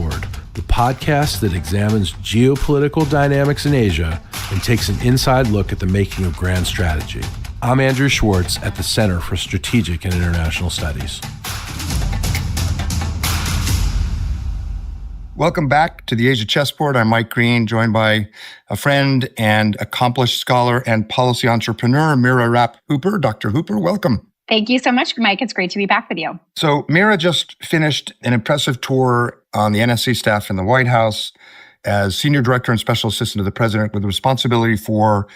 Chessboard, the podcast that examines geopolitical dynamics in Asia and takes an inside look at the making of grand strategy. I'm Andrew Schwartz at the Center for Strategic and International Studies. Welcome back to the Asia Chessboard. I'm Mike Green, joined by a friend and accomplished scholar and policy entrepreneur, Mira Rapp-Hooper. Dr. Hooper, welcome. Thank you so much, Mike. It's great to be back with you. So Mira just finished an impressive tour on the NSC staff in the White House as Senior Director and Special Assistant to the President with responsibility for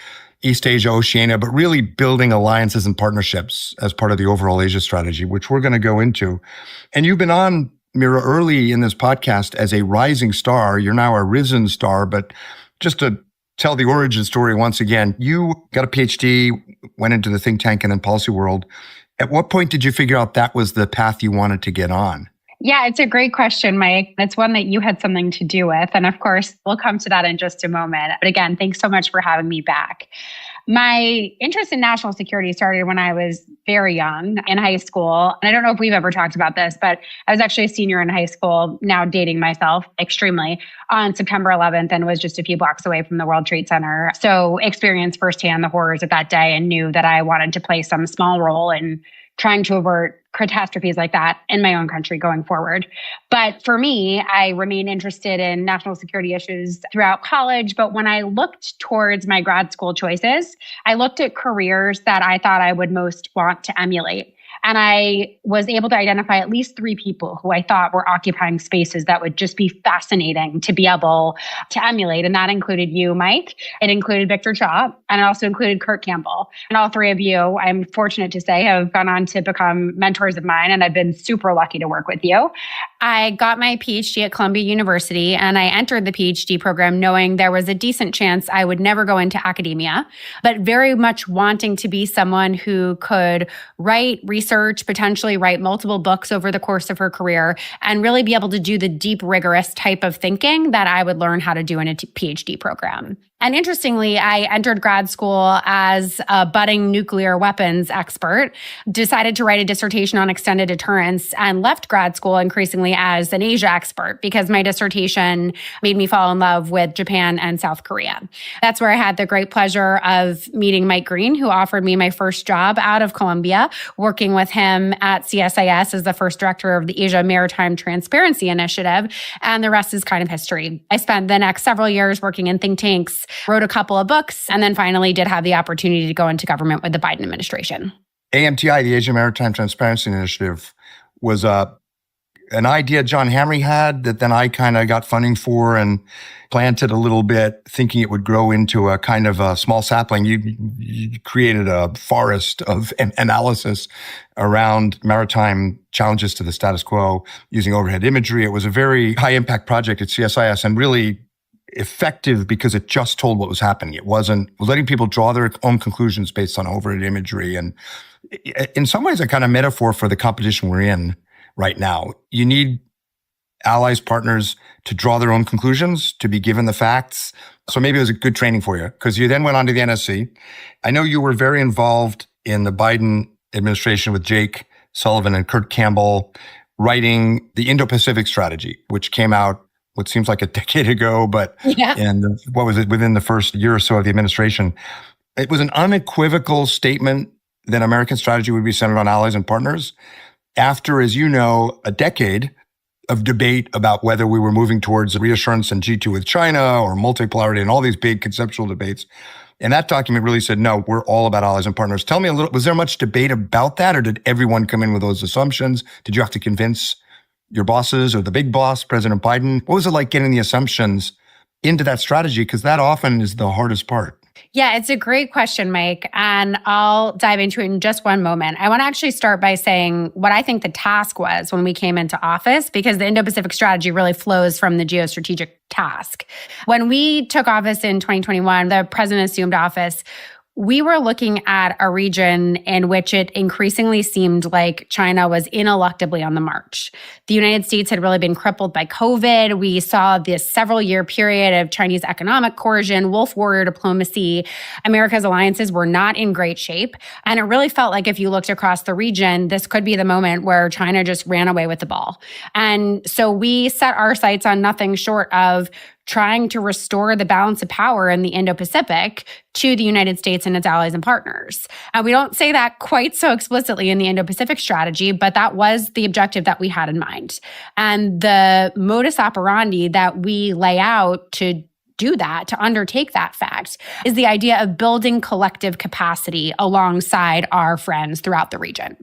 East Asia, Oceania, but really building alliances and partnerships as part of the overall Asia strategy, which we're going to go into. And you've been on, Mira, early in this podcast as a rising star. You're now a risen star, but just to tell the origin story once again, you got a PhD, went into the think tank and then policy world. At what point did you figure out that was the path you wanted to get on? Yeah, it's a great question, Mike. It's one that you had something to do with. And of course, we'll come to that in just a moment. But again, thanks so much for having me back. My interest in national security started when I was very young in high school. And I don't know if we've ever talked about this, but I was actually a senior in high school, now dating myself extremely, on September 11th and was just a few blocks away from the World Trade Center. So experienced firsthand the horrors of that day and knew that I wanted to play some small role in trying to avert catastrophes like that in my own country going forward. But for me, I remained interested in national security issues throughout college. But when I looked towards my grad school choices, I looked at careers that I thought I would most want to emulate. And I was able to identify at least 3 people who I thought were occupying spaces that would just be fascinating to be able to emulate. And that included you, Mike. It included Victor Cha, and it also included Kurt Campbell. And all 3 of you, I'm fortunate to say, have gone on to become mentors of mine. And I've been super lucky to work with you. I got my PhD at Columbia University, and I entered the PhD program knowing there was a decent chance I would never go into academia, but very much wanting to be someone who could write research, potentially write multiple books over the course of her career, and really be able to do the deep, rigorous type of thinking that I would learn how to do in a PhD program. And interestingly, I entered grad school as a budding nuclear weapons expert, decided to write a dissertation on extended deterrence, and left grad school increasingly as an Asia expert because my dissertation made me fall in love with Japan and South Korea. That's where I had the great pleasure of meeting Mike Green, who offered me my first job out of Columbia, working with him at CSIS as the first director of the Asia Maritime Transparency Initiative. And the rest is kind of history. I spent the next several years working in think tanks, wrote a couple of books, and then finally did have the opportunity to go into government with the Biden administration. AMTI, the Asia Maritime Transparency Initiative, was an idea John Hamre had that then I kind of got funding for and planted a little bit, thinking it would grow into a kind of a small sapling. You created a forest of analysis around maritime challenges to the status quo using overhead imagery. It was a very high impact project at CSIS and really effective because it just told what was happening. It wasn't letting people draw their own conclusions based on overhead imagery. And in some ways, a kind of metaphor for the competition we're in right now. You need allies, partners to draw their own conclusions, to be given the facts. So maybe it was a good training for you because you then went on to the NSC. I know you were very involved in the Biden administration with Jake Sullivan and Kurt Campbell writing the Indo-Pacific strategy, which came out what seems like a decade ago, but and what was it, within the first year or so of the administration. It was an unequivocal statement that American strategy would be centered on allies and partners after, as you know, a decade of debate about whether we were moving towards reassurance and G2 with China or multipolarity and all these big conceptual debates. And that document really said, no, we're all about allies and partners. Tell me a little, was there much debate about that, or did everyone come in with those assumptions? Did you have to convince your bosses or the big boss, President Biden? What was it like getting the assumptions into that strategy? Because that often is the hardest part. Yeah, it's a great question, Mike, and I'll dive into it in just one moment. I want to actually start by saying what I think the task was when we came into office, because the Indo-Pacific strategy really flows from the geostrategic task. When we took office in 2021, the president assumed office, we were looking at a region in which it increasingly seemed like China was ineluctably on the march. The United States had really been crippled by COVID. We saw this several-year period of Chinese economic coercion, wolf warrior diplomacy. America's alliances were not in great shape. And it really felt like if you looked across the region, this could be the moment where China just ran away with the ball. And so we set our sights on nothing short of trying to restore the balance of power in the Indo-Pacific to the United States and its allies and partners. And we don't say that quite so explicitly in the Indo-Pacific strategy, but that was the objective that we had in mind. And the modus operandi that we lay out to do that, to undertake that fact, is the idea of building collective capacity alongside our friends throughout the region.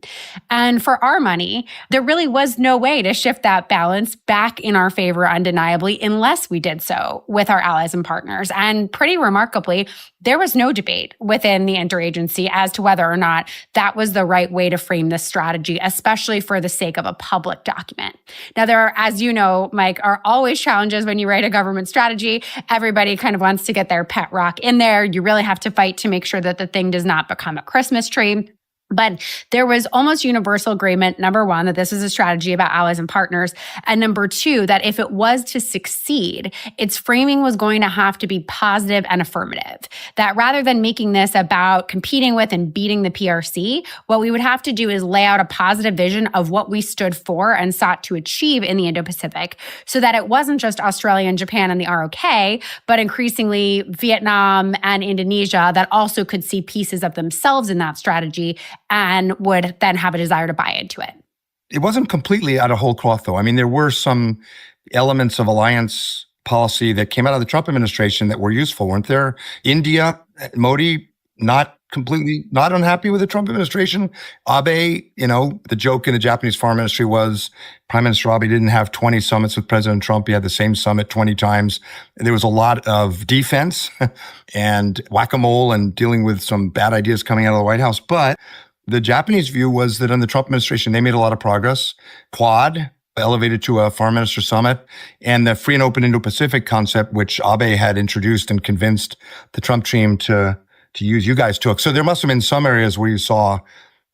And for our money, there really was no way to shift that balance back in our favor undeniably unless we did so with our allies and partners. And pretty remarkably, there was no debate within the interagency as to whether or not that was the right way to frame this strategy, especially for the sake of a public document. Now, there are, as you know, Mike, are always challenges when you write a government strategy. Everybody kind of wants to get their pet rock in there. You really have to fight to make sure that the thing does not become a Christmas tree. But there was almost universal agreement, number one, that this is a strategy about allies and partners. And number two, that if it was to succeed, its framing was going to have to be positive and affirmative. That rather than making this about competing with and beating the PRC, what we would have to do is lay out a positive vision of what we stood for and sought to achieve in the Indo-Pacific, so that it wasn't just Australia and Japan and the ROK, but increasingly Vietnam and Indonesia that also could see pieces of themselves in that strategy and would then have a desire to buy into it. It wasn't completely out of whole cloth, though. I mean, there were some elements of alliance policy that came out of the Trump administration that were useful, weren't there? India, Modi, not unhappy with the Trump administration. Abe, the joke in the Japanese foreign ministry was Prime Minister Abe didn't have 20 summits with President Trump. He had the same summit 20 times. There was a lot of defense and whack-a-mole and dealing with some bad ideas coming out of the White House. But the Japanese view was that in the Trump administration, they made a lot of progress. Quad, elevated to a foreign minister summit, and the free and open Indo-Pacific concept, which Abe had introduced and convinced the Trump team to use, you guys took. So there must have been some areas where you saw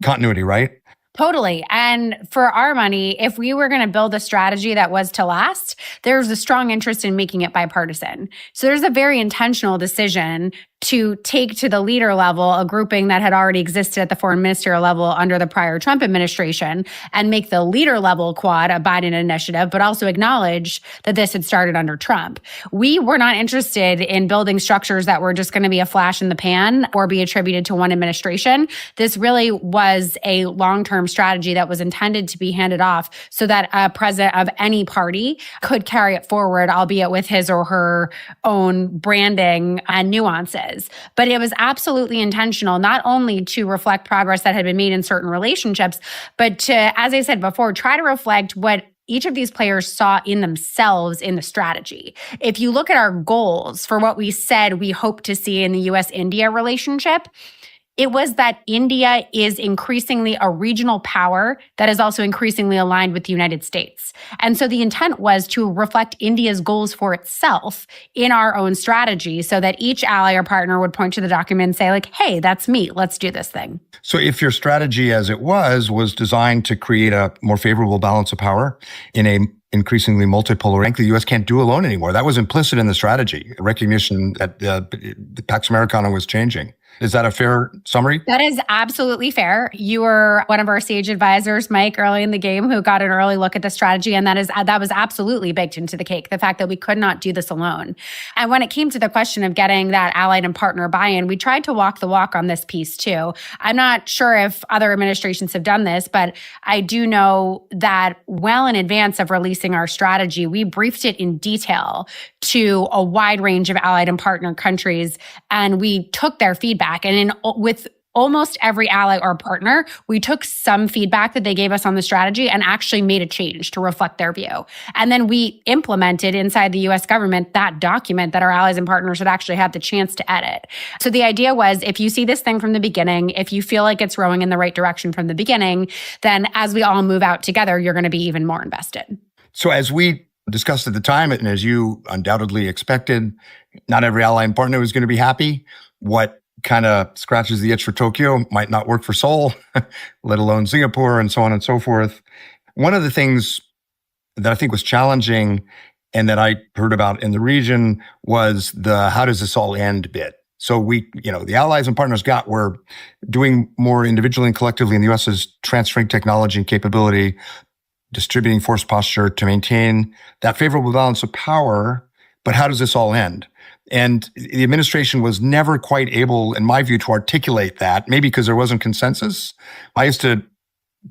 continuity, right? Totally. And for our money, if we were going to build a strategy that was to last, there's a strong interest in making it bipartisan. So there's a very intentional decision to take to the leader level a grouping that had already existed at the foreign ministerial level under the prior Trump administration and make the leader level Quad a Biden initiative, but also acknowledge that this had started under Trump. We were not interested in building structures that were just going to be a flash in the pan or be attributed to one administration. This really was a long-term strategy that was intended to be handed off so that a president of any party could carry it forward, albeit with his or her own branding and nuances. But it was absolutely intentional, not only to reflect progress that had been made in certain relationships, but to, as I said before, try to reflect what each of these players saw in themselves in the strategy. If you look at our goals for what we said we hope to see in the US-India relationship, it was that India is increasingly a regional power that is also increasingly aligned with the United States. And so the intent was to reflect India's goals for itself in our own strategy so that each ally or partner would point to the document and say, like, hey, that's me. Let's do this thing. So if your strategy as it was designed to create a more favorable balance of power in a increasingly multipolar, frankly, the U.S. can't do alone anymore. That was implicit in the strategy, recognition that the Pax Americana was changing. Is that a fair summary? That is absolutely fair. You were one of our sage advisors, Mike, early in the game who got an early look at the strategy. And that was absolutely baked into the cake, the fact that we could not do this alone. And when it came to the question of getting that allied and partner buy-in, we tried to walk the walk on this piece too. I'm not sure if other administrations have done this, but I do know that well in advance of releasing our strategy, we briefed it in detail to a wide range of allied and partner countries. And we took their feedback. And with almost every ally or partner, we took some feedback that they gave us on the strategy and actually made a change to reflect their view. And then we implemented inside the US government that document that our allies and partners had actually had the chance to edit. So the idea was, if you see this thing from the beginning, if you feel like it's rowing in the right direction from the beginning, then as we all move out together, you're going to be even more invested. So as we discussed at the time, and as you undoubtedly expected, not every ally and partner was going to be happy. What kind of scratches the itch for Tokyo, might not work for Seoul, let alone Singapore, and so on and so forth. One of the things that I think was challenging and that I heard about in the region was the how does this all end bit. So the allies and partners were doing more individually and collectively in the U.S. is transferring technology and capability, distributing force posture to maintain that favorable balance of power. But how does this all end? And the administration was never quite able, in my view, to articulate that, maybe because there wasn't consensus. I used to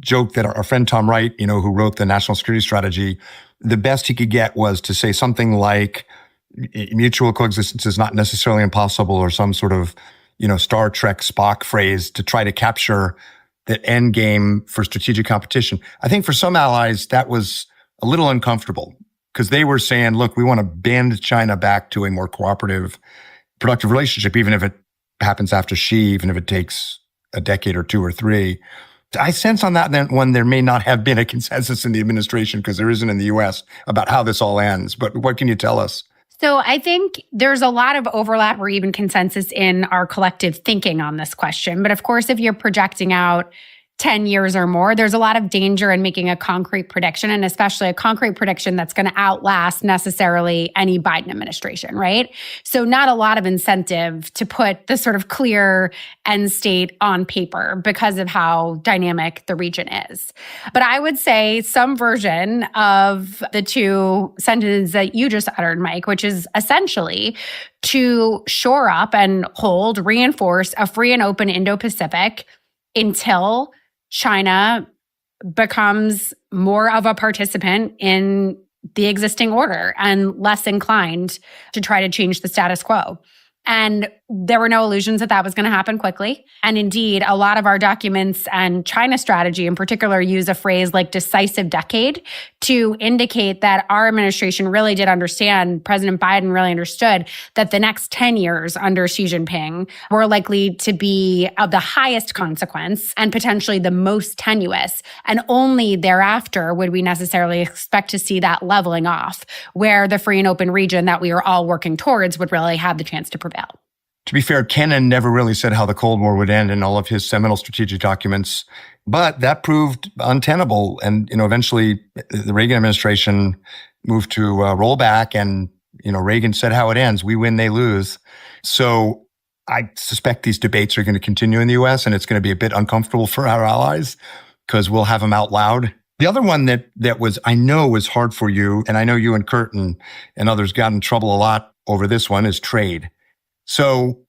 joke that our friend Tom Wright, who wrote the National Security Strategy, the best he could get was to say something like mutual coexistence is not necessarily impossible, or some sort of, Star Trek Spock phrase to try to capture the end game for strategic competition. I think for some allies, that was a little uncomfortable because they were saying, look, we want to bend China back to a more cooperative, productive relationship, even if it happens after Xi, even if it takes a decade or two or three. I sense on that one, there may not have been a consensus in the administration because there isn't in the U.S. about how this all ends. But what can you tell us? So I think there's a lot of overlap or even consensus in our collective thinking on this question. But of course, if you're projecting out 10 years or more, there's a lot of danger in making a concrete prediction, and especially a concrete prediction that's going to outlast necessarily any Biden administration, right? So not a lot of incentive to put the sort of clear end state on paper because of how dynamic the region is. But I would say some version of the two sentences that you just uttered, Mike, which is essentially to shore up and reinforce a free and open Indo-Pacific until China becomes more of a participant in the existing order and less inclined to try to change the status quo. And there were no illusions that was going to happen quickly. And indeed, a lot of our documents and China strategy in particular use a phrase like decisive decade to indicate that our administration really did understand, President Biden really understood that the next 10 years under Xi Jinping were likely to be of the highest consequence and potentially the most tenuous. And only thereafter would we necessarily expect to see that leveling off, where the free and open region that we are all working towards would really have the chance to prevail. To be fair, Kennan never really said how the Cold War would end in all of his seminal strategic documents, but that proved untenable. And, eventually the Reagan administration moved to roll back, and, Reagan said how it ends. We win, they lose. So I suspect these debates are going to continue in the U.S., and it's going to be a bit uncomfortable for our allies because we'll have them out loud. The other one that I know was hard for you, and I know you and Kurt and others got in trouble a lot over this one, is trade. So,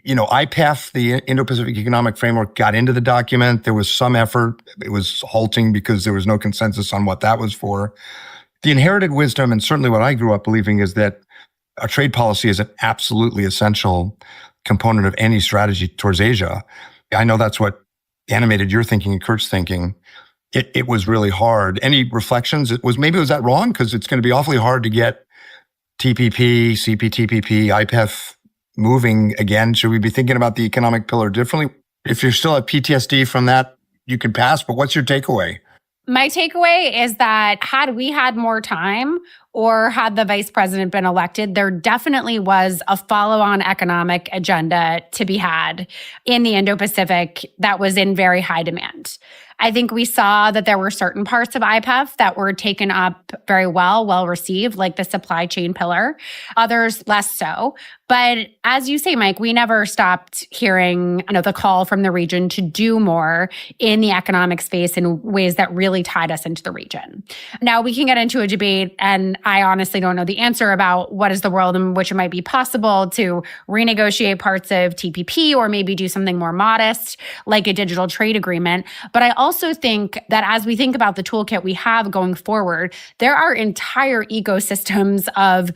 IPEF, the Indo-Pacific Economic Framework, got into the document. There was some effort. It was halting because there was no consensus on what that was for. The inherited wisdom, and certainly what I grew up believing, is that a trade policy is an absolutely essential component of any strategy towards Asia. I know that's what animated your thinking and Kurt's thinking. It was really hard. Any reflections? Maybe was that wrong? Because it's going to be awfully hard to get TPP, CPTPP, IPEF moving again. Should we be thinking about the economic pillar differently? If you're still at PTSD from that, you can pass, but what's your takeaway? My takeaway is that had we had more time, or had the vice president been elected, there definitely was a follow-on economic agenda to be had in the Indo-Pacific that was in very high demand. I think we saw that there were certain parts of IPEF that were taken up very well received, like the supply chain pillar, others less so. But as you say, Mike, we never stopped hearing, the call from the region to do more in the economic space in ways that really tied us into the region. Now, we can get into a debate, and I honestly don't know the answer about what is the world in which it might be possible to renegotiate parts of TPP or maybe do something more modest, like a digital trade agreement. But I also think that as we think about the toolkit we have going forward, there are entire ecosystems of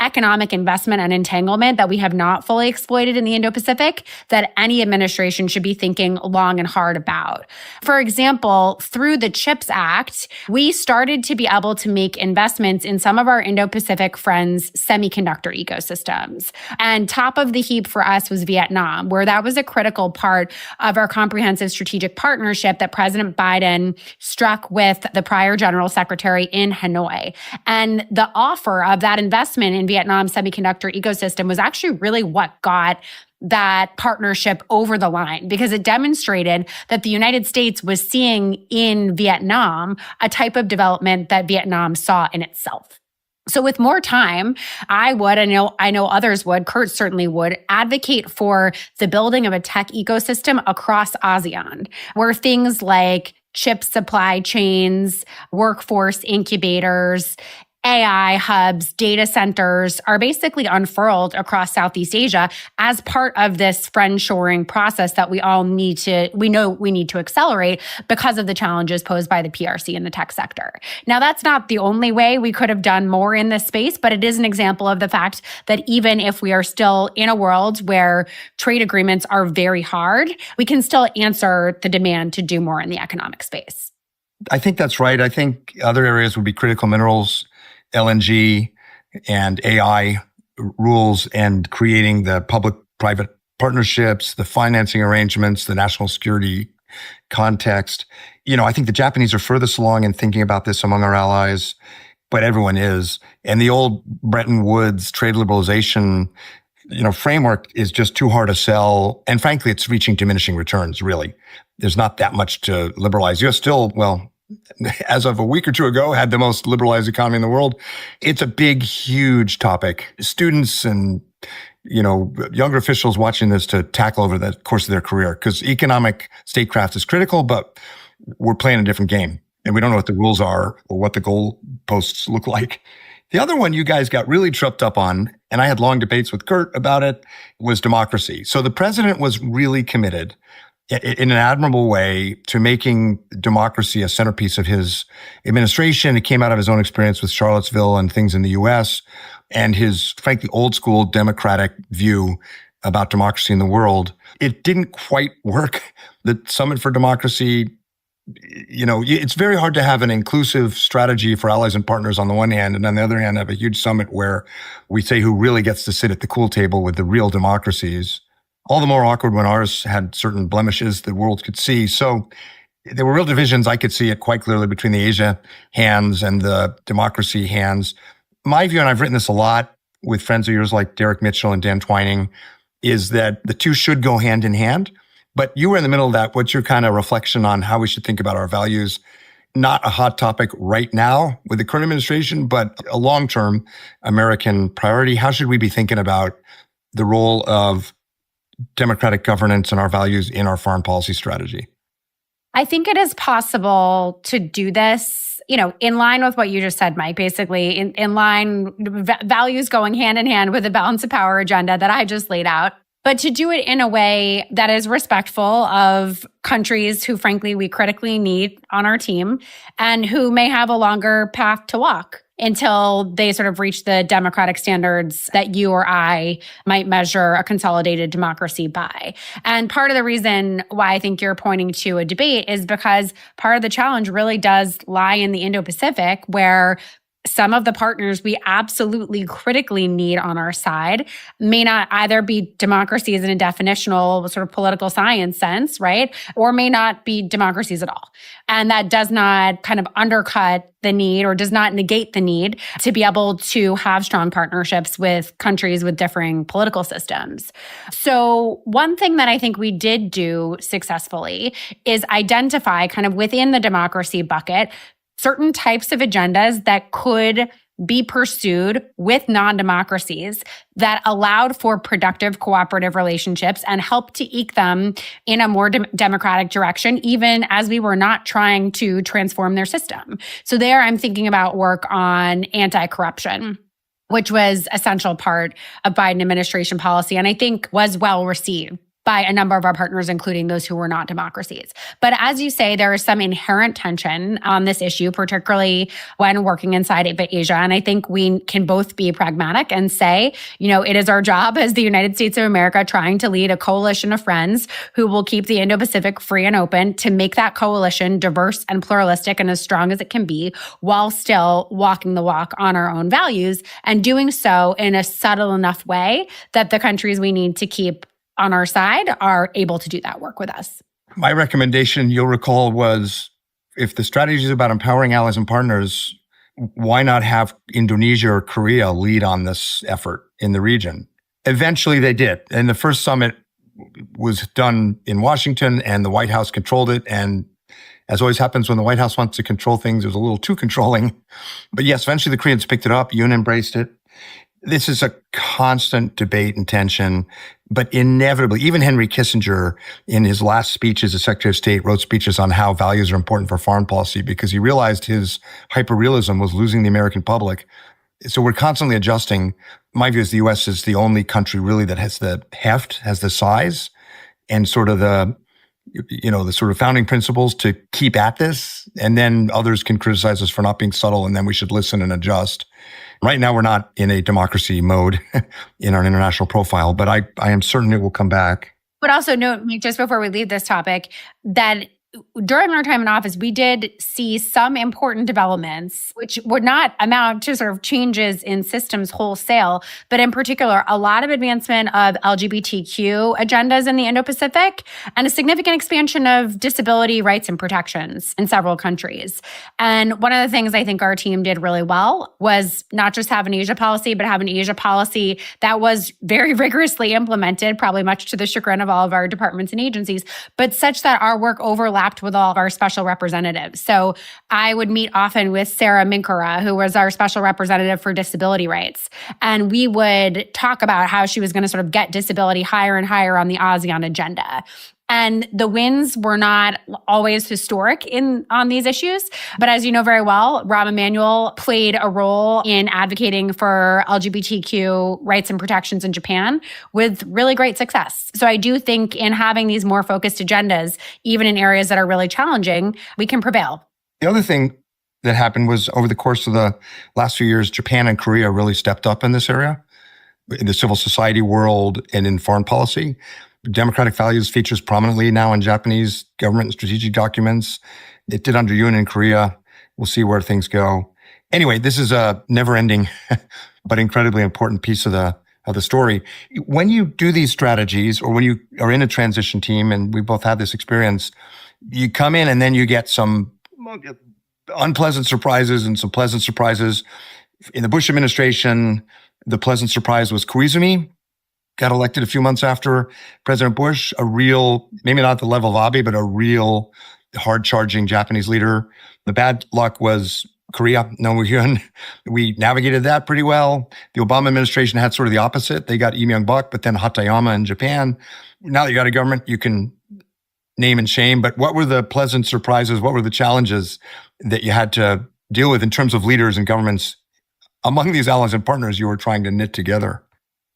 economic investment and entanglement that we have not fully exploited in the Indo-Pacific that any administration should be thinking long and hard about. For example, through the CHIPS Act, we started to be able to make investments in some of our Indo-Pacific friends' semiconductor ecosystems. And top of the heap for us was Vietnam, where that was a critical part of our comprehensive strategic partnership that President Biden struck with the prior general secretary in Hanoi. And the offer of that investment in Vietnam's semiconductor ecosystem was actually really what got that partnership over the line because it demonstrated that the United States was seeing in Vietnam a type of development that Vietnam saw in itself. So with more time, I would, I know others would, Kurt certainly would, advocate for the building of a tech ecosystem across ASEAN, where things like chip supply chains, workforce incubators, AI hubs, data centers are basically unfurled across Southeast Asia as part of this friendshoring process that we know we need to accelerate because of the challenges posed by the PRC in the tech sector. Now, that's not the only way we could have done more in this space, but it is an example of the fact that even if we are still in a world where trade agreements are very hard, we can still answer the demand to do more in the economic space. I think that's right. I think other areas would be critical minerals, LNG, and AI rules, and creating the public-private partnerships, the financing arrangements, the national security context. I think the Japanese are furthest along in thinking about this among our allies, but everyone is. And the old Bretton Woods trade liberalization, framework is just too hard to sell. And frankly, it's reaching diminishing returns, really. There's not that much to liberalize. You're still, as of a week or two ago, had the most liberalized economy in the world. It's a big, huge topic. Students and, younger officials watching this to tackle over the course of their career, because economic statecraft is critical, but we're playing a different game and we don't know what the rules are or what the goalposts look like. The other one you guys got really tripped up on, and I had long debates with Kurt about it, was democracy. So the president was really committed in an admirable way to making democracy a centerpiece of his administration. It came out of his own experience with Charlottesville and things in the US, and his, frankly, old school democratic view about democracy in the world. It didn't quite work. The Summit for Democracy, it's very hard to have an inclusive strategy for allies and partners on the one hand, and on the other hand, have a huge summit where we say who really gets to sit at the cool table with the real democracies. All the more awkward when ours had certain blemishes the world could see. So there were real divisions. I could see it quite clearly between the Asia hands and the democracy hands. My view, and I've written this a lot with friends of yours like Derek Mitchell and Dan Twining, is that the two should go hand in hand. But you were in the middle of that. What's your kind of reflection on how we should think about our values? Not a hot topic right now with the current administration, but a long-term American priority. How should we be thinking about the role of democratic governance and our values in our foreign policy strategy? I think it is possible to do this, in line with what you just said, Mike, basically in line, values going hand in hand with the balance of power agenda that I just laid out, but to do it in a way that is respectful of countries who, frankly, we critically need on our team and who may have a longer path to walk until they sort of reach the democratic standards that you or I might measure a consolidated democracy by. And part of the reason why I think you're pointing to a debate is because part of the challenge really does lie in the Indo-Pacific, where some of the partners we absolutely critically need on our side may not either be democracies in a definitional sort of political science sense, right? Or may not be democracies at all. And that does not kind of undercut the need or does not negate the need to be able to have strong partnerships with countries with differing political systems. So one thing that I think we did do successfully is identify kind of within the democracy bucket certain types of agendas that could be pursued with non-democracies that allowed for productive cooperative relationships and helped to eke them in a more democratic direction, even as we were not trying to transform their system. So there I'm thinking about work on anti-corruption, which was an essential part of Biden administration policy, and I think was well received by a number of our partners, including those who were not democracies. But as you say, there is some inherent tension on this issue, particularly when working inside Asia. And I think we can both be pragmatic and say, it is our job as the United States of America trying to lead a coalition of friends who will keep the Indo-Pacific free and open to make that coalition diverse and pluralistic and as strong as it can be, while still walking the walk on our own values and doing so in a subtle enough way that the countries we need to keep on our side are able to do that work with us. My recommendation, you'll recall, was if the strategy is about empowering allies and partners, why not have Indonesia or Korea lead on this effort in the region? Eventually they did. And the first summit was done in Washington and the White House controlled it. And as always happens when the White House wants to control things, it was a little too controlling. But yes, eventually the Koreans picked it up. Yoon embraced it. This is a constant debate and tension, but inevitably, even Henry Kissinger in his last speeches as Secretary of State wrote speeches on how values are important for foreign policy because he realized his hyperrealism was losing the American public. So we're constantly adjusting. My view is the U.S. is the only country really that has the heft, has the size, and sort of the sort of founding principles to keep at this. And then others can criticize us for not being subtle, and then we should listen and adjust. Right now, we're not in a democracy mode in our international profile, but I am certain it will come back. But also note, just before we leave this topic, that during our time in office, we did see some important developments, which would not amount to sort of changes in systems wholesale, but in particular, a lot of advancement of LGBTQ agendas in the Indo-Pacific and a significant expansion of disability rights and protections in several countries. And one of the things I think our team did really well was not just have an Asia policy, but have an Asia policy that was very rigorously implemented, probably much to the chagrin of all of our departments and agencies, but such that our work overlapped with all of our special representatives. So I would meet often with Sarah Minkara, who was our special representative for disability rights. And we would talk about how she was going to sort of get disability higher and higher on the ASEAN agenda. And the wins were not always historic on these issues. But as you know very well, Rahm Emanuel played a role in advocating for LGBTQ rights and protections in Japan with really great success. So I do think in having these more focused agendas, even in areas that are really challenging, we can prevail. The other thing that happened was over the course of the last few years, Japan and Korea really stepped up in this area, in the civil society world and in foreign policy. Democratic values features prominently now in Japanese government and strategic documents. It did under Yoon in Korea. We'll see where things go. Anyway, this is a never-ending but incredibly important piece of the story. When you do these strategies or when you are in a transition team, and we both had this experience, you come in and then you get some unpleasant surprises and some pleasant surprises. In the Bush administration, the pleasant surprise was Koizumi. Got elected a few months after President Bush, a real, maybe not the level of Abe, but a real hard-charging Japanese leader. The bad luck was Korea, Nomu-hyun. We navigated that pretty well. The Obama administration had sort of the opposite. They got Lee Myung-bak, but then Hatayama in Japan. Now that you got a government, you can name and shame. But what were the pleasant surprises? What were the challenges that you had to deal with in terms of leaders and governments among these allies and partners you were trying to knit together?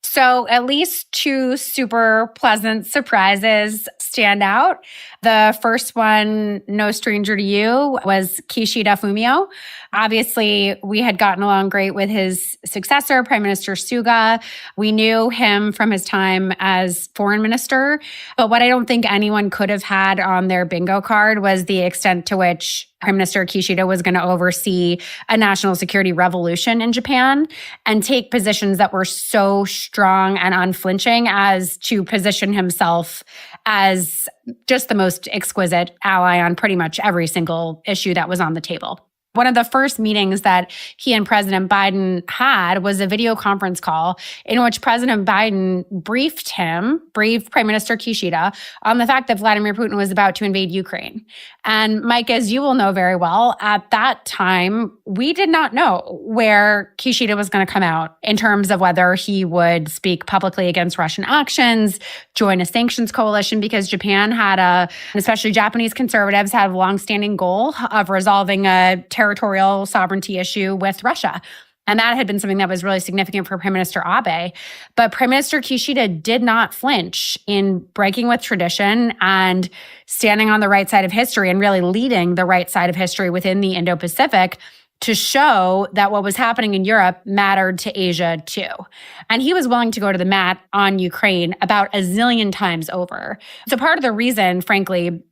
So at least two super pleasant surprises stand out. The first one, no stranger to you, was Kishida Fumio. Obviously, we had gotten along great with his successor, Prime Minister Suga. We knew him from his time as foreign minister. But what I don't think anyone could have had on their bingo card was the extent to which Prime Minister Kishida was going to oversee a national security revolution in Japan and take positions that were so strong and unflinching as to position himself as just the most exquisite ally on pretty much every single issue that was on the table. One of the first meetings that he and President Biden had was a video conference call in which President Biden briefed Prime Minister Kishida on the fact that Vladimir Putin was about to invade Ukraine. And Mike, as you will know very well, at that time, we did not know where Kishida was going to come out in terms of whether he would speak publicly against Russian actions, join a sanctions coalition, because Japan had especially Japanese conservatives, had a longstanding goal of resolving a territorial sovereignty issue with Russia. And that had been something that was really significant for Prime Minister Abe. But Prime Minister Kishida did not flinch in breaking with tradition and standing on the right side of history and really leading the right side of history within the Indo-Pacific to show that what was happening in Europe mattered to Asia too. And he was willing to go to the mat on Ukraine about a zillion times over. So part of the reason, frankly,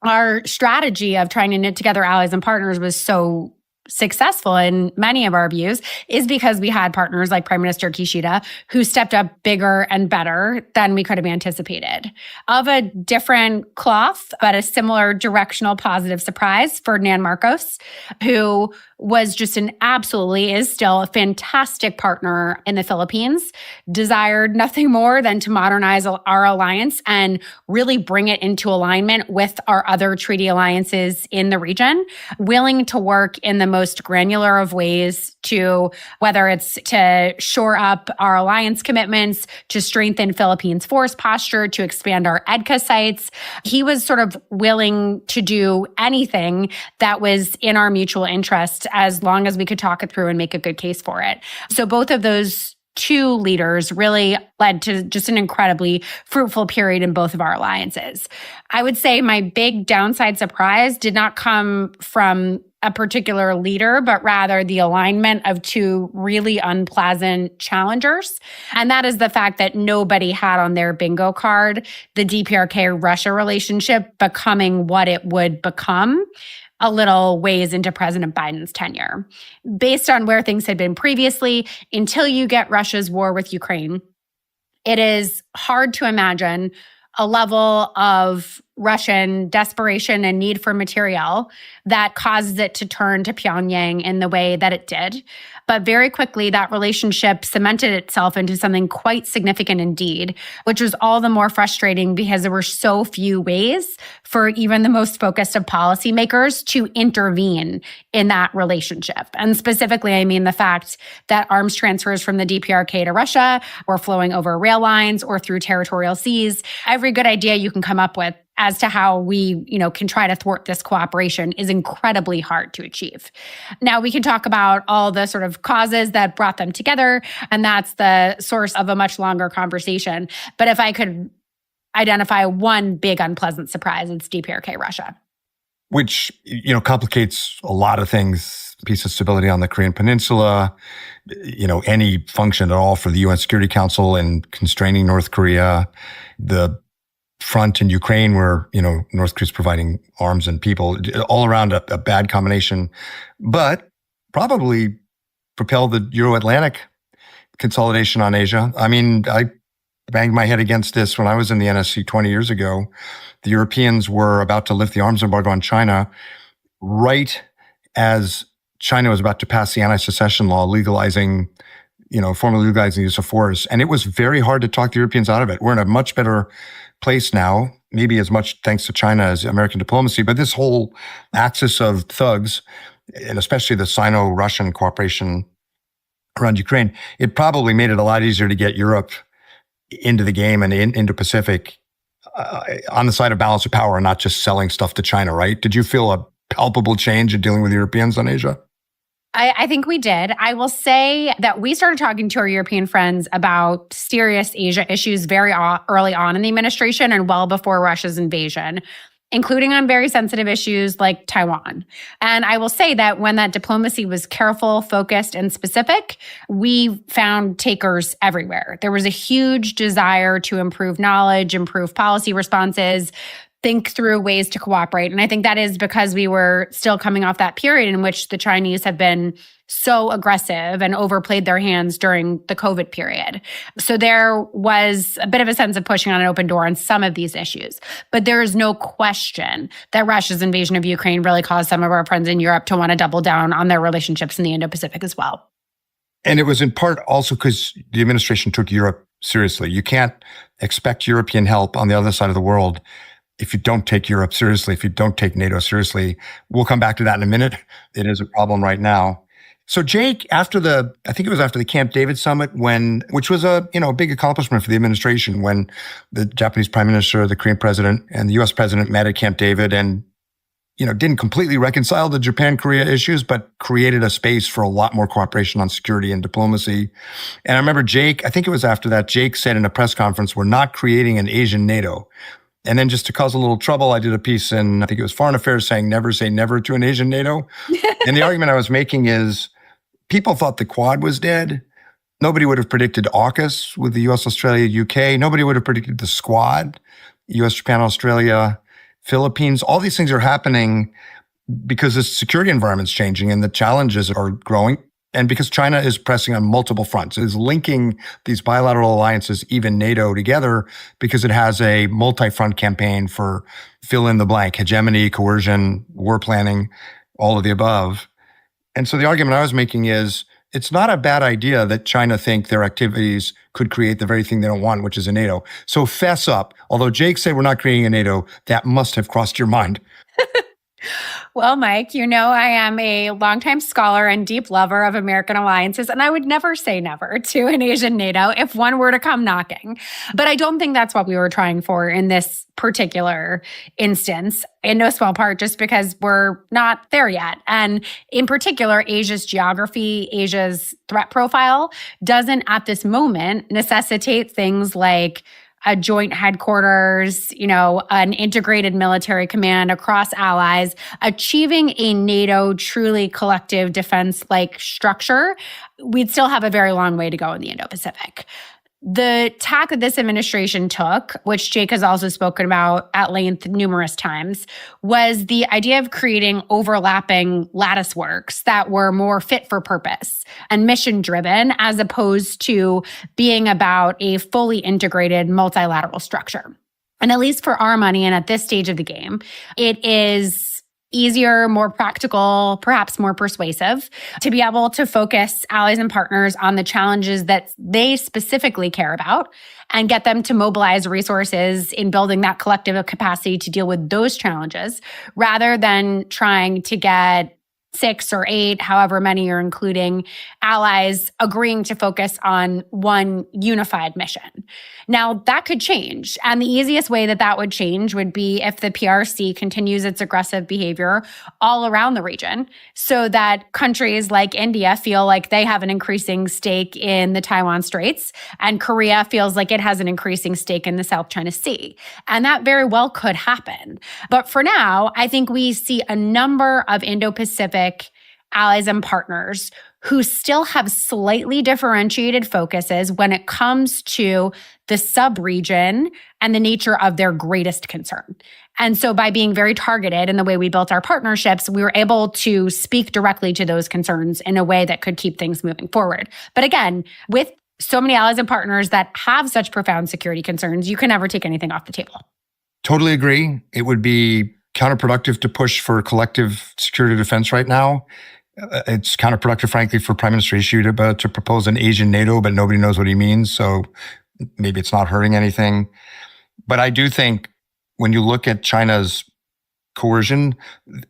our strategy of trying to knit together allies and partners was so successful in many of our views is because we had partners like Prime Minister Kishida who stepped up bigger and better than we could have anticipated. Of a different cloth, but a similar directional positive surprise, Ferdinand Marcos, who was just is still a fantastic partner in the Philippines, desired nothing more than to modernize our alliance and really bring it into alignment with our other treaty alliances in the region, willing to work in the most granular of ways to, whether it's to shore up our alliance commitments, to strengthen Philippines' force posture, to expand our EDCA sites. He was sort of willing to do anything that was in our mutual interest as long as we could talk it through and make a good case for it. So both of those two leaders really led to just an incredibly fruitful period in both of our alliances. I would say my big downside surprise did not come from a particular leader, but rather the alignment of two really unpleasant challengers. And that is the fact that nobody had on their bingo card the DPRK-Russia relationship becoming what it would become a little ways into President Biden's tenure. Based on where things had been previously, until you get Russia's war with Ukraine, it is hard to imagine a level of Russian desperation and need for material that causes it to turn to Pyongyang in the way that it did. But very quickly, that relationship cemented itself into something quite significant indeed, which was all the more frustrating because there were so few ways for even the most focused of policymakers to intervene in that relationship. And specifically, I mean the fact that arms transfers from the DPRK to Russia were flowing over rail lines or through territorial seas. Every good idea you can come up with as to how we, can try to thwart this cooperation is incredibly hard to achieve. Now, we can talk about all the sort of causes that brought them together, and that's the source of a much longer conversation. But if I could identify one big unpleasant surprise, it's DPRK Russia. Which, complicates a lot of things. Peace and stability on the Korean Peninsula, any function at all for the UN Security Council in constraining North Korea, the front in Ukraine where, North Korea's providing arms and people, all around a bad combination, but probably propelled the Euro-Atlantic consolidation on Asia. I mean, I banged my head against this when I was in the NSC 20 years ago. The Europeans were about to lift the arms embargo on China right as China was about to pass the anti-secession law legalizing, formally legalizing the use of force. And it was very hard to talk the Europeans out of it. We're in a much better place now, maybe as much thanks to China as American diplomacy, but this whole axis of thugs, and especially the Sino-Russian cooperation around Ukraine, it probably made it a lot easier to get Europe into the game and into Pacific on the side of balance of power and not just selling stuff to China, right? Did you feel a palpable change in dealing with Europeans on Asia? I think we did. I will say that we started talking to our European friends about serious Asia issues very early on in the administration and well before Russia's invasion, including on very sensitive issues like Taiwan. And I will say that when that diplomacy was careful, focused, and specific, we found takers everywhere. There was a huge desire to improve knowledge, improve policy responses, think through ways to cooperate. And I think that is because we were still coming off that period in which the Chinese have been so aggressive and overplayed their hands during the COVID period. So there was a bit of a sense of pushing on an open door on some of these issues. But there is no question that Russia's invasion of Ukraine really caused some of our friends in Europe to want to double down on their relationships in the Indo-Pacific as well. And it was in part also because the administration took Europe seriously. You can't expect European help on the other side of the world if you don't take Europe seriously, if you don't take NATO seriously. We'll come back to that in a minute. It is a problem right now. So Jake, I think it was after the Camp David summit, which was a big accomplishment for the administration, when the Japanese Prime Minister, the Korean President, and the US President met at Camp David and, didn't completely reconcile the Japan-Korea issues, but created a space for a lot more cooperation on security and diplomacy. And I remember Jake, I think it was after that, Jake said in a press conference, we're not creating an Asian NATO. And then just to cause a little trouble, I did a piece in, I think it was Foreign Affairs, saying never say never to an Asian NATO. And the argument I was making is people thought the Quad was dead. Nobody would have predicted AUKUS with the US, Australia, UK. Nobody would have predicted the Squad, US, Japan, Australia, Philippines. All these things are happening because the security environment's changing and the challenges are growing. And because China is pressing on multiple fronts, it is linking these bilateral alliances, even NATO, together because it has a multi-front campaign for fill in the blank, hegemony, coercion, war planning, all of the above. And so the argument I was making is it's not a bad idea that China think their activities could create the very thing they don't want, which is a NATO. So fess up. Although Jake said we're not creating a NATO, that must have crossed your mind. Well, Mike, you know I am a longtime scholar and deep lover of American alliances, and I would never say never to an Asian NATO if one were to come knocking. But I don't think that's what we were trying for in this particular instance, in no small part just because we're not there yet. And in particular, Asia's geography, Asia's threat profile doesn't at this moment necessitate things like a joint headquarters, an integrated military command across allies, achieving a NATO truly collective defense-like structure. We'd still have a very long way to go in the Indo-Pacific. The tack that this administration took, which Jake has also spoken about at length numerous times, was the idea of creating overlapping lattice works that were more fit for purpose and mission-driven as opposed to being about a fully integrated multilateral structure. And at least for our money and at this stage of the game, it is easier, more practical, perhaps more persuasive to be able to focus allies and partners on the challenges that they specifically care about and get them to mobilize resources in building that collective capacity to deal with those challenges rather than trying to get 6 or 8, however many you're including, allies agreeing to focus on one unified mission. Now, that could change. And the easiest way that would change would be if the PRC continues its aggressive behavior all around the region so that countries like India feel like they have an increasing stake in the Taiwan Straits and Korea feels like it has an increasing stake in the South China Sea. And that very well could happen. But for now, I think we see a number of Indo-Pacific allies and partners who still have slightly differentiated focuses when it comes to the sub-region and the nature of their greatest concern. And so by being very targeted in the way we built our partnerships, we were able to speak directly to those concerns in a way that could keep things moving forward. But again, with so many allies and partners that have such profound security concerns, you can never take anything off the table. Totally agree. It would be counterproductive to push for collective security defense right now. It's counterproductive, frankly, for Prime Minister Xi to propose an Asian NATO, but nobody knows what he means. So maybe it's not hurting anything. But I do think when you look at China's coercion,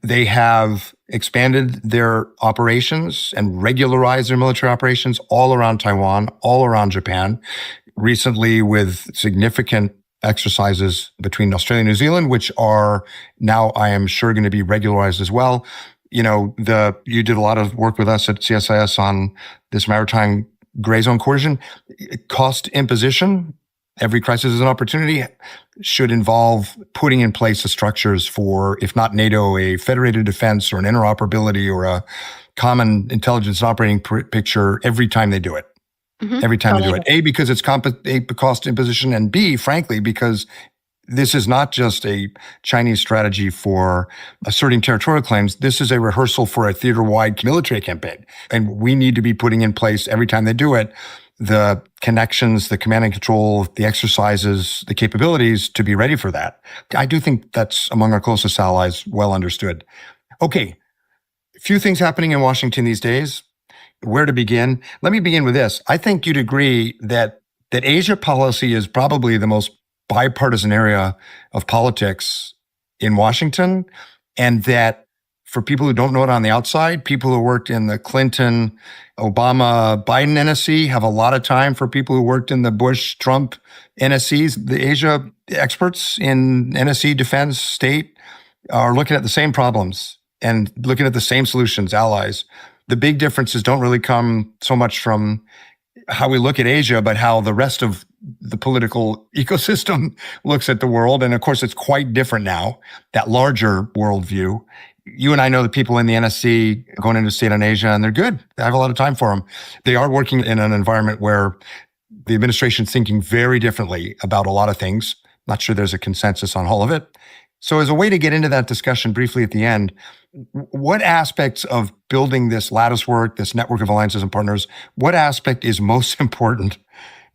they have expanded their operations and regularized their military operations all around Taiwan, all around Japan, recently with significant exercises between Australia and New Zealand, which are now, I am sure, going to be regularized as well. You did a lot of work with us at CSIS on this maritime gray zone coercion. Cost imposition, every crisis is an opportunity, should involve putting in place the structures for, if not NATO, a federated defense or an interoperability or a common intelligence operating picture every time they do it. Mm-hmm. Every time they do it. A, because it's cost imposition, and B, frankly, because this is not just a Chinese strategy for asserting territorial claims. This is a rehearsal for a theater-wide military campaign. And we need to be putting in place every time they do it, the connections, the command and control, the exercises, the capabilities to be ready for that. I do think that's among our closest allies, well understood. Okay, a few things happening in Washington these days. Where to begin? Let me begin with this. I think you'd agree that Asia policy is probably the most bipartisan area of politics in Washington, and that for people who don't know it on the outside, people who worked in the Clinton, Obama, Biden NSC have a lot of time for people who worked in the Bush, Trump NSCs. The Asia experts in NSC, defense, state are looking at the same problems and looking at the same solutions, allies. The big differences don't really come so much from how we look at Asia, but how the rest of the political ecosystem looks at the world. And of course, it's quite different now, that larger worldview. You and I know the people in the NSC going into state on Asia, and they're good. I have a lot of time for them. They are working in an environment where the administration's thinking very differently about a lot of things. Not sure there's a consensus on all of it. So as a way to get into that discussion briefly at the end, what aspects of building this lattice work, this network of alliances and partners, what aspect is most important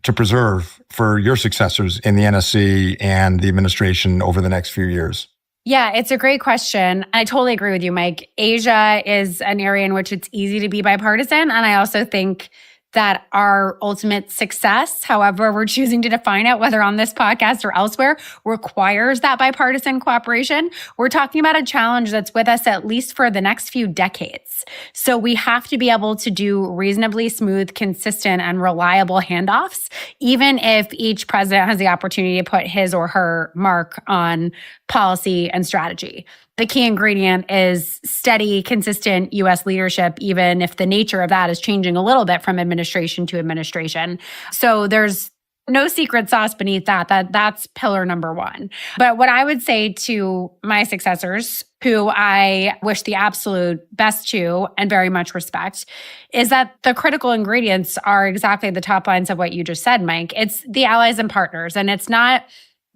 to preserve for your successors in the NSC and the administration over the next few years? Yeah, it's a great question. I totally agree with you, Mike. Asia is an area in which it's easy to be bipartisan. And I also think that our ultimate success, however we're choosing to define it, whether on this podcast or elsewhere, requires that bipartisan cooperation. We're talking about a challenge that's with us at least for the next few decades. So we have to be able to do reasonably smooth, consistent, and reliable handoffs, even if each president has the opportunity to put his or her mark on policy and strategy. The key ingredient is steady, consistent U.S. leadership, even if the nature of that is changing a little bit from administration to administration. So there's no secret sauce beneath that. That's pillar number one. But what I would say to my successors, who I wish the absolute best to and very much respect, is that the critical ingredients are exactly the top lines of what you just said, Mike. It's the allies and partners. And it's not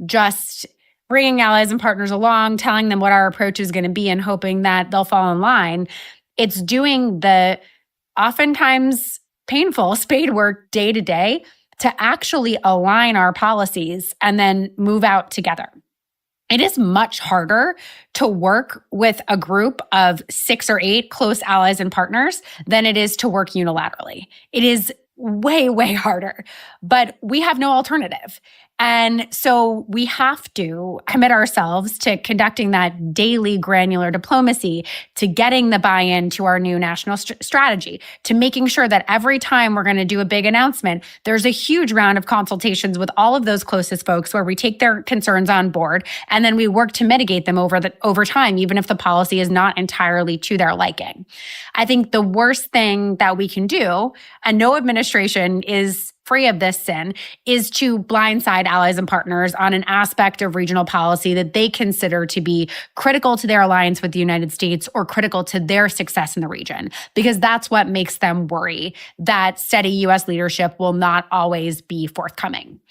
just bringing allies and partners along, telling them what our approach is going to be and hoping that they'll fall in line. It's doing the oftentimes painful spade work day to day to actually align our policies and then move out together. It is much harder to work with a group of 6 or 8 close allies and partners than it is to work unilaterally. It is way, way harder, but we have no alternative. And so we have to commit ourselves to conducting that daily granular diplomacy, to getting the buy-in to our new national strategy, to making sure that every time we're going to do a big announcement, there's a huge round of consultations with all of those closest folks where we take their concerns on board and then we work to mitigate them over time, even if the policy is not entirely to their liking. I think the worst thing that we can do, and no administration is free of this sin, is to blindside allies and partners on an aspect of regional policy that they consider to be critical to their alliance with the United States or critical to their success in the region, because that's what makes them worry that steady U.S. leadership will not always be forthcoming.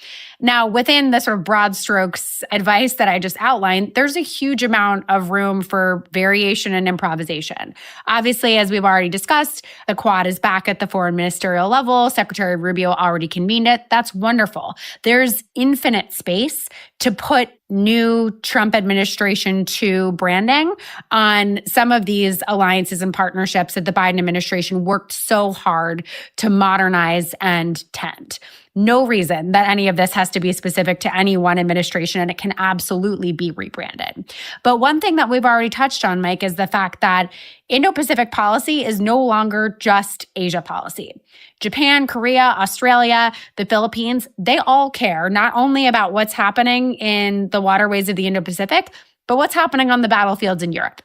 Now, within the sort of broad strokes advice that I just outlined, there's a huge amount of room for variation and improvisation. Obviously, as we've already discussed, the Quad is back at the foreign ministerial level. Secretary Rubio already convened it. That's wonderful. There's infinite space to put new Trump administration 2 branding on some of these alliances and partnerships that the Biden administration worked so hard to modernize and tend. No reason that any of this has to be specific to any one administration, and it can absolutely be rebranded. But one thing that we've already touched on, Mike, is the fact that Indo-Pacific policy is no longer just Asia policy. Japan, Korea, Australia, the Philippines, they all care not only about what's happening in the waterways of the Indo-Pacific, but what's happening on the battlefields in Europe.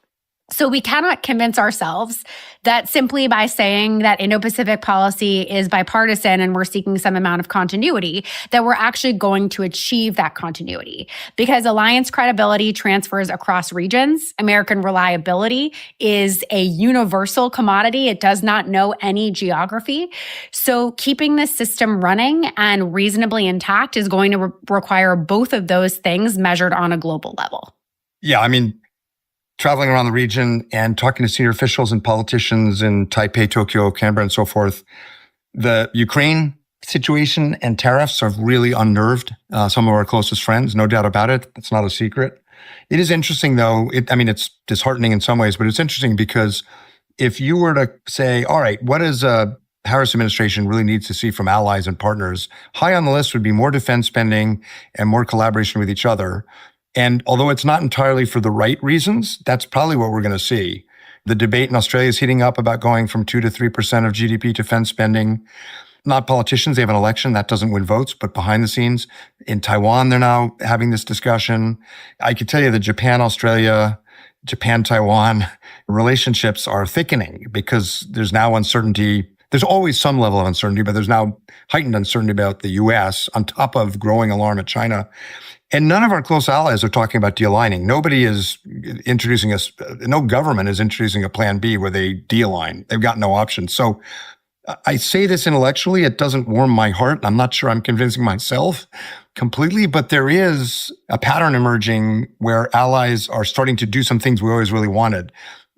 So we cannot convince ourselves that simply by saying that Indo-Pacific policy is bipartisan and we're seeking some amount of continuity, that we're actually going to achieve that continuity. Because alliance credibility transfers across regions. American reliability is a universal commodity. It does not know any geography. So keeping this system running and reasonably intact is going to require both of those things measured on a global level. Yeah, I mean, traveling around the region and talking to senior officials and politicians in Taipei, Tokyo, Canberra, and so forth, the Ukraine situation and tariffs have really unnerved some of our closest friends, no doubt about it. That's not a secret. It is interesting, though. It's disheartening in some ways, but it's interesting because if you were to say, all right, what does Harris administration really needs to see from allies and partners? High on the list would be more defense spending and more collaboration with each other. And although it's not entirely for the right reasons, that's probably what we're going to see. The debate in Australia is heating up about going from 2 to 3% of GDP defense spending. Not politicians, they have an election, that doesn't win votes, but behind the scenes. In Taiwan, they're now having this discussion. I could tell you that Japan-Australia, Japan-Taiwan relationships are thickening because there's now uncertainty. There's always some level of uncertainty, but there's now heightened uncertainty about the U.S. on top of growing alarm at China. And none of our close allies are talking about de-aligning. Nobody is introducing no government is introducing a plan B where they de-align. They've got no option. So I say this intellectually, it doesn't warm my heart. I'm not sure I'm convincing myself completely, but there is a pattern emerging where allies are starting to do some things we always really wanted.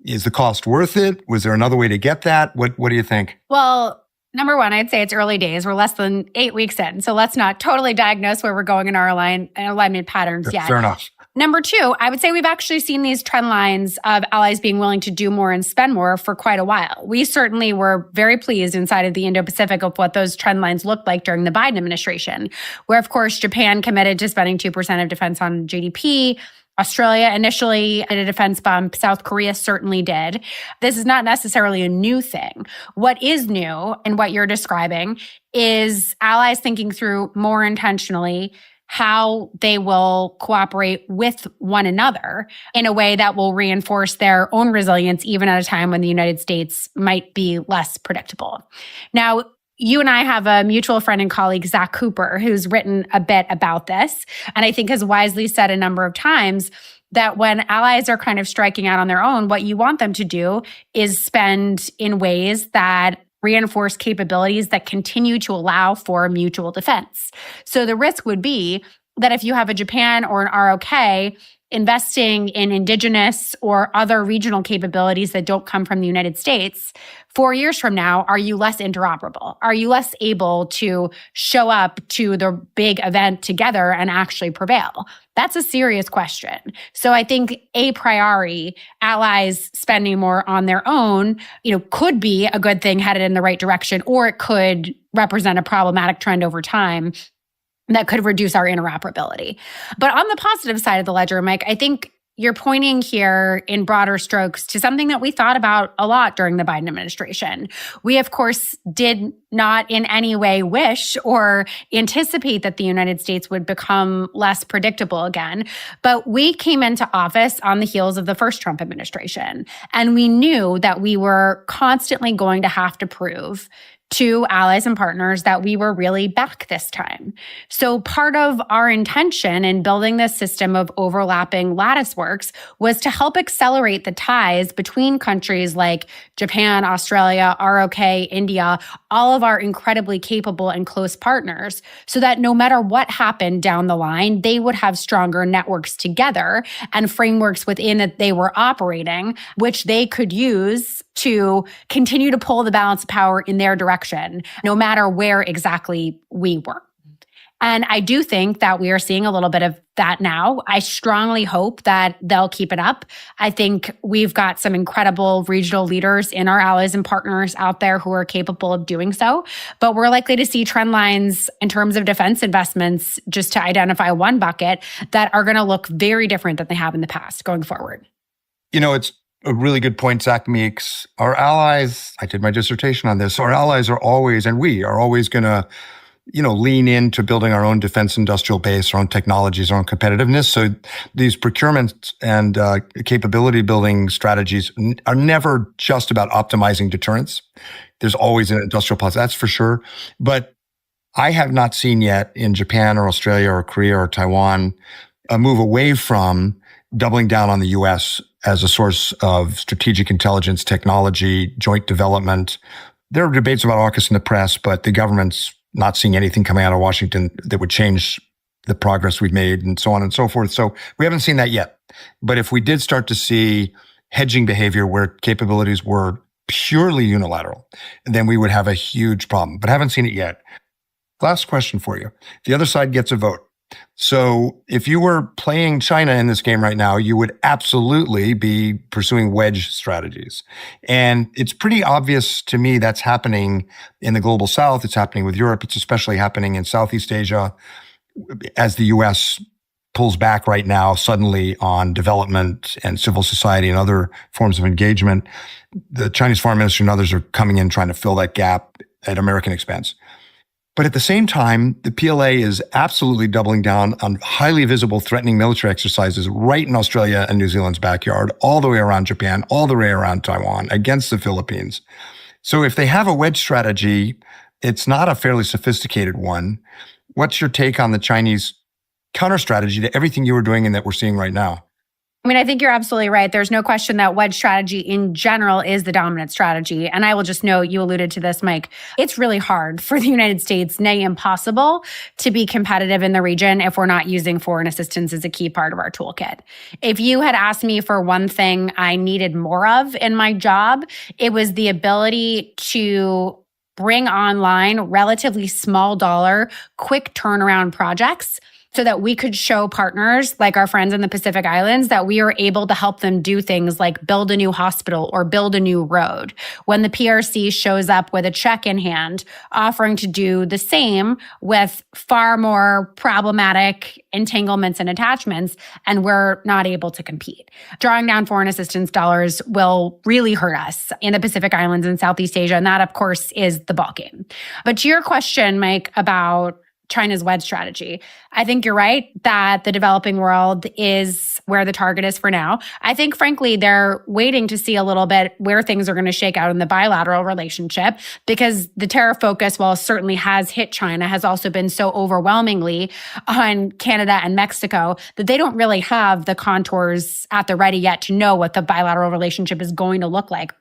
Is the cost worth it? Was there another way to get that? What do you think? Well, number one, I'd say it's early days. We're less than 8 weeks in. So let's not totally diagnose where we're going in our alignment patterns yet. Fair enough. Number two, I would say we've actually seen these trend lines of allies being willing to do more and spend more for quite a while. We certainly were very pleased inside of the Indo-Pacific of what those trend lines looked like during the Biden administration, where, of course, Japan committed to spending 2% of defense on GDP. Australia initially did a defense bump. South Korea certainly did. This is not necessarily a new thing. What is new in what you're describing is allies thinking through more intentionally how they will cooperate with one another in a way that will reinforce their own resilience, even at a time when the United States might be less predictable. Now, you and I have a mutual friend and colleague, Zach Cooper, who's written a bit about this, and I think has wisely said a number of times that when allies are kind of striking out on their own, what you want them to do is spend in ways that reinforce capabilities that continue to allow for mutual defense. So the risk would be that if you have a Japan or an ROK investing in indigenous or other regional capabilities that don't come from the United States, 4 years from now, are you less interoperable? Are you less able to show up to the big event together and actually prevail? That's a serious question. So I think a priori, allies spending more on their own, could be a good thing headed in the right direction, or it could represent a problematic trend over time that could reduce our interoperability. But on the positive side of the ledger, Mike, I think you're pointing here in broader strokes to something that we thought about a lot during the Biden administration. We, of course, did not in any way wish or anticipate that the United States would become less predictable again. But we came into office on the heels of the first Trump administration. And we knew that we were constantly going to have to prove to allies and partners that we were really back this time. So part of our intention in building this system of overlapping lattice works was to help accelerate the ties between countries like Japan, Australia, ROK, India, all of our incredibly capable and close partners, so that no matter what happened down the line, they would have stronger networks together and frameworks within that they were operating, which they could use to continue to pull the balance of power in their direction, no matter where exactly we were. And I do think that we are seeing a little bit of that now. I strongly hope that they'll keep it up. I think we've got some incredible regional leaders in our allies and partners out there who are capable of doing so. But we're likely to see trend lines in terms of defense investments, just to identify one bucket, that are going to look very different than they have in the past going forward. It's a really good point Zach makes. Our allies, I did my dissertation on this, our allies are always, and we are always going to, lean into building our own defense industrial base, our own technologies, our own competitiveness. So these procurement and capability building strategies are never just about optimizing deterrence. There's always an industrial policy, that's for sure. But I have not seen yet in Japan or Australia or Korea or Taiwan a move away from doubling down on the U.S. as a source of strategic intelligence, technology, joint development. There are debates about AUKUS in the press, but the government's not seeing anything coming out of Washington that would change the progress we've made and so on and so forth. So we haven't seen that yet. But if we did start to see hedging behavior where capabilities were purely unilateral, then we would have a huge problem. But I haven't seen it yet. Last question for you. The other side gets a vote. So if you were playing China in this game right now, you would absolutely be pursuing wedge strategies. And it's pretty obvious to me that's happening in the global south. It's happening with Europe. It's especially happening in Southeast Asia as the US pulls back right now suddenly on development and civil society and other forms of engagement. The Chinese foreign minister and others are coming in trying to fill that gap at American expense. But at the same time, the PLA is absolutely doubling down on highly visible threatening military exercises right in Australia and New Zealand's backyard, all the way around Japan, all the way around Taiwan, against the Philippines. So if they have a wedge strategy, it's not a fairly sophisticated one. What's your take on the Chinese counter strategy to everything you were doing and that we're seeing right now? I mean, I think you're absolutely right. There's no question that wedge strategy in general is the dominant strategy. And I will just note, you alluded to this, Mike, it's really hard for the United States, nay, impossible, to be competitive in the region if we're not using foreign assistance as a key part of our toolkit. If you had asked me for one thing I needed more of in my job, it was the ability to bring online relatively small dollar, quick turnaround projects so that we could show partners like our friends in the Pacific Islands that we are able to help them do things like build a new hospital or build a new road. When the PRC shows up with a check in hand, offering to do the same with far more problematic entanglements and attachments, and we're not able to compete. Drawing down foreign assistance dollars will really hurt us in the Pacific Islands and Southeast Asia, and that, of course, is the ballgame. But to your question, Mike, about China's wedge strategy, I think you're right that the developing world is where the target is for now. I think, frankly, they're waiting to see a little bit where things are going to shake out in the bilateral relationship, because the tariff focus, while it certainly has hit China, has also been so overwhelmingly on Canada and Mexico that they don't really have the contours at the ready yet to know what the bilateral relationship is going to look like.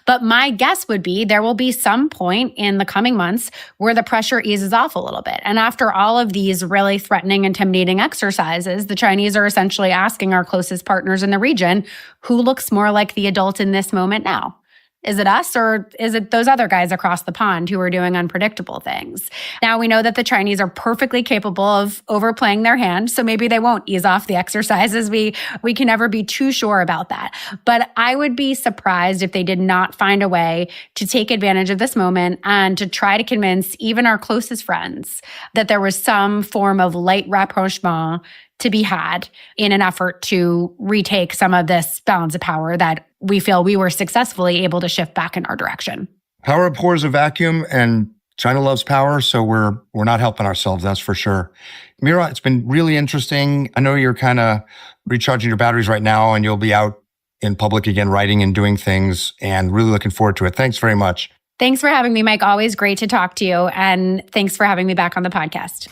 But my guess would be there will be some point in the coming months where the pressure eases off a little bit. And after all of these really threatening, intimidating exercises, the Chinese are essentially asking our closest partners in the region, who looks more like the adult in this moment now? Is it us, or is it those other guys across the pond who are doing unpredictable things? Now, we know that the Chinese are perfectly capable of overplaying their hand, so maybe they won't ease off the exercises. We can never be too sure about that. But I would be surprised if they did not find a way to take advantage of this moment and to try to convince even our closest friends that there was some form of light rapprochement to be had in an effort to retake some of this balance of power that we feel we were successfully able to shift back in our direction. Power abhors a vacuum, and China loves power, so we're not helping ourselves, that's for sure. Mira, it's been really interesting. I know you're kind of recharging your batteries right now, and you'll be out in public again, writing and doing things, and really looking forward to it. Thanks very much. Thanks for having me, Mike. Always great to talk to you, and thanks for having me back on the podcast.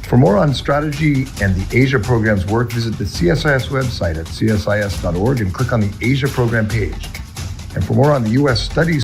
For more on strategy and the Asia program's work, visit the CSIS website at csis.org and click on the Asia program page. And for more on the U.S. Studies